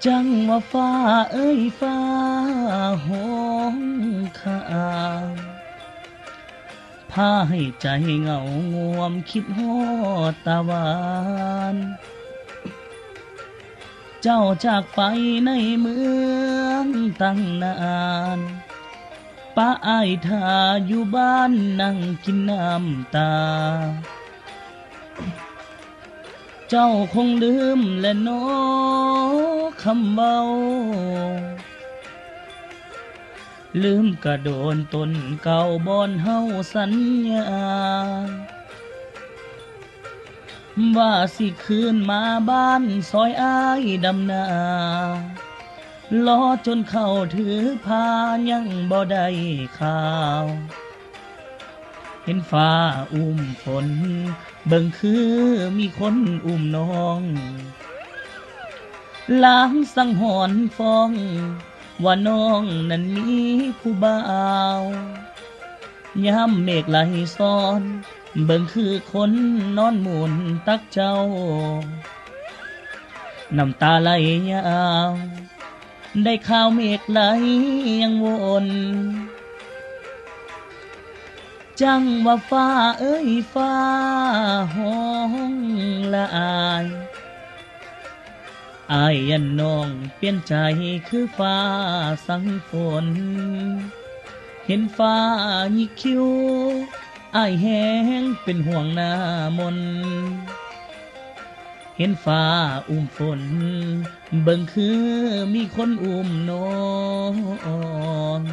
จังว่าฟ้าเอ้ยฟ้าห้องข้างพาให้ใจเหงางวมคิดฮอดตะวันเจ้าจากไปในเมืองตั้งนานป้าอ้ายท่าอยู่บ้านนั่งกินน้ำตาเจ้าคงลืมและน้อคำเบาลืมกระโดนต้นเก่าบอนเฮาสัญญาว่าสิคืนมาบ้านซอยอ้ายดำนารอจนเข้าถือพายังบ่ได้ข่าวเห็นฟ้าอุ้มฝนเบิ่งคือมีคนอุ้มน้องล้างสังหรณ์ฟ้องว่าน้องนั้นมีผู้บ่าวยามเมฆไหลซ้อนเบิ่งคือคนนอนหมุนตักเจ้าน้ำตาไหลยาวได้ข่าวเมฆไหลยังวนจังว่าฟ้าเอ้ยฟ้าห้องละอายยันน้องเปลี่ยนใจคือฟ้าสังฝนเห็นฟ้าหยิกคิ้วอ้ายแห้งเป็นห่วงหน้ามนเห็นฟ้าอุ้มฝนเบิ่งคือมีคนอุ้มนอน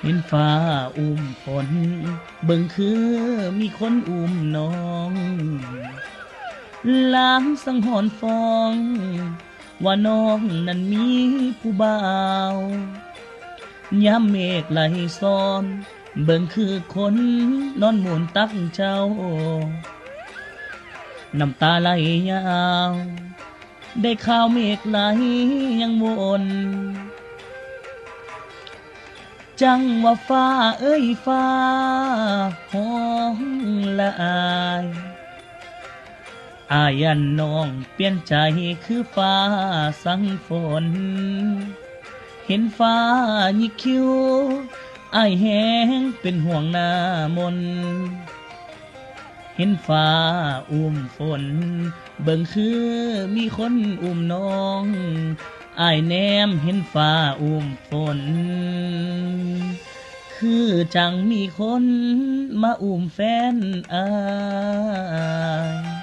เห็นฟ้าอุ้มฝนเบิ่งคือมีคนอุ้มน้องล้างสังหรณ์ฟองว่าน้องนั้นมีผู้บ่าวยามเมฆไหลซ้อนเบิ่งคือคนนอนหมุนตักเจ้าน้ำตาไหลยาวได้ข่าวเมฆไหลยังวนจังว่าฟ้าเอ้ยฟ้าห้องละอายันน้องเปลี่ยนใจคือฟ้าสังฝนเห็นฟ้าหยิกคิ้วอ้ายแห้งเป็นห่วงหน้ามนเห็นฟ้าอุ้มฝนเบิ่งคือมีคนอุ้มน้องอ้ายแนมเห็นฟ้าอุ้มฝนคือจังมีคนมาอุ้มแฟนอ้าย